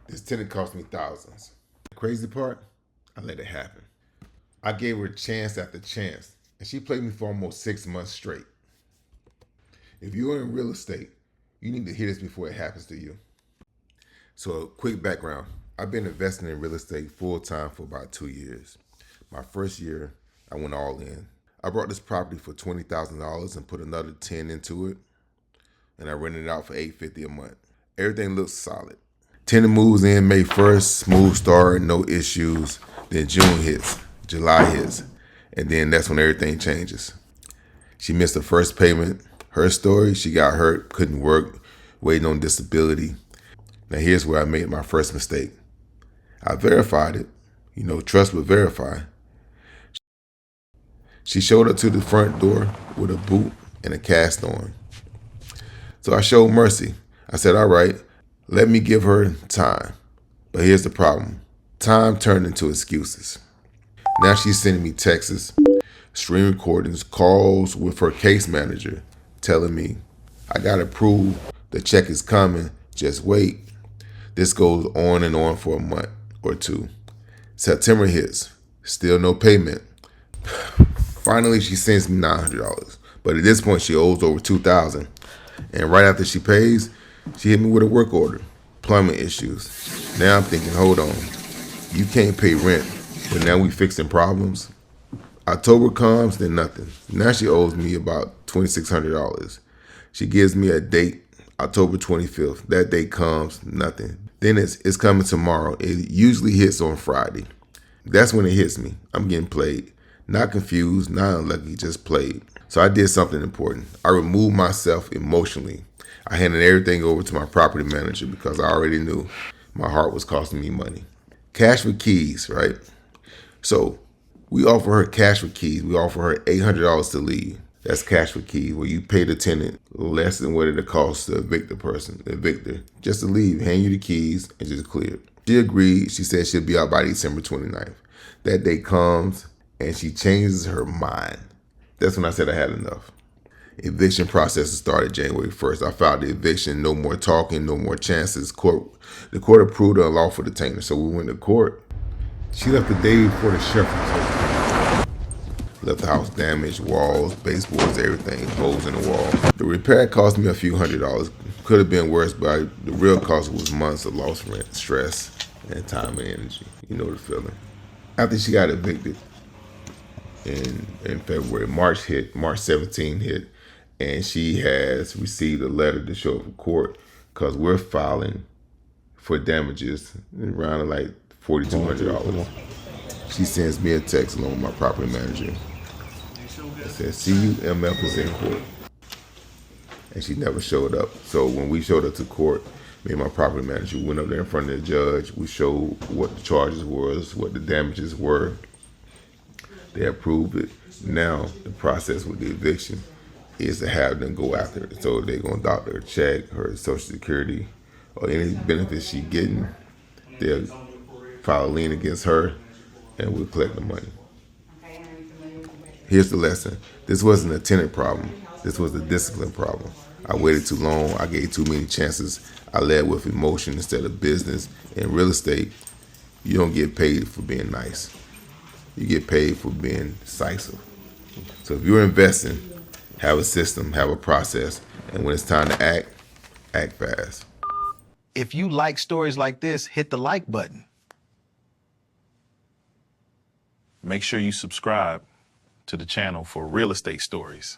This tenant cost me thousands. The crazy part, I let it happen. I gave her chance after chance, and she played me for almost 6 months straight. If you're in real estate, you need to hear this before it happens to you. So, a quick background. I've been investing in real estate full time for about 2 years. My first year, I went all in. I bought this property for $20,000 and put another 10 into it, and I rented it out for $850 a month. Everything looks solid. Tenant moves in May 1st, smooth start, no issues. Then June hits, July hits, and then that's when everything changes. She missed the first payment. Her story, she got hurt, couldn't work, waiting on disability. Now here's where I made my first mistake. I verified it. Trust would verify. She showed up to the front door with a boot and a cast on. So I showed mercy. I said, all right, let me give her time. But here's the problem. Time turned into excuses. Now she's sending me texts, screen recordings, calls with her case manager, telling me, I gotta prove the check is coming, just wait. This goes on and on for a month or two. September hits, still no payment. Finally, she sends me $900. But at this point, she owes over $2,000. And right after she pays, she hit me with a work order, plumbing issues. Now I'm thinking, hold on, you can't pay rent, but now we fixing problems. October comes, then nothing. Now she owes me about $2,600. She gives me a date, October 25th. That date comes, nothing. Then it's coming tomorrow. It usually hits on Friday. That's when it hits me. I'm getting played. Not confused, not unlucky, just played. So I did something important. I removed myself emotionally. I handed everything over to my property manager because I already knew my heart was costing me money. Cash for keys, right? So we offer her cash for keys. We offer her $800 to leave. That's cash for keys, where you pay the tenant less than what it costs to evict the person, the evictor, just to leave, hand you the keys, and just clear. She agreed. She said she'll be out by December 29th. That day comes, and she changes her mind. That's when I said I had enough. Eviction process started January 1st. I filed the eviction, no more talking, no more chances. The court approved the unlawful detainer, so we went to court. She left the day before the sheriff was over. Left the house damaged, walls, baseboards, everything, holes in the wall. The repair cost me a few $100s. Could have been worse, but the real cost was months of lost rent, stress, and time and energy. You know the feeling. After she got evicted in February, March 17 hit, and she has received a letter to show up in court because we're filing for damages around like $4,200. She sends me a text along with my property manager. It says, CUMF is in court. And she never showed up. So when we showed up to court, me and my property manager went up there in front of the judge. We showed what the charges was, what the damages were. They approved it. Now the process with the eviction is to have them go after it. So they're going to dock her check, her Social Security, or any benefits she's getting. They'll file a lien against her, and we'll collect the money. Here's the lesson. This wasn't a tenant problem. This was a discipline problem. I waited too long. I gave too many chances. I led with emotion instead of business. In real estate, you don't get paid for being nice. You get paid for being decisive. So if you're investing, have a system, have a process, and when it's time to act fast. If you like stories like this, hit the like button. Make sure you subscribe to the channel for real estate stories.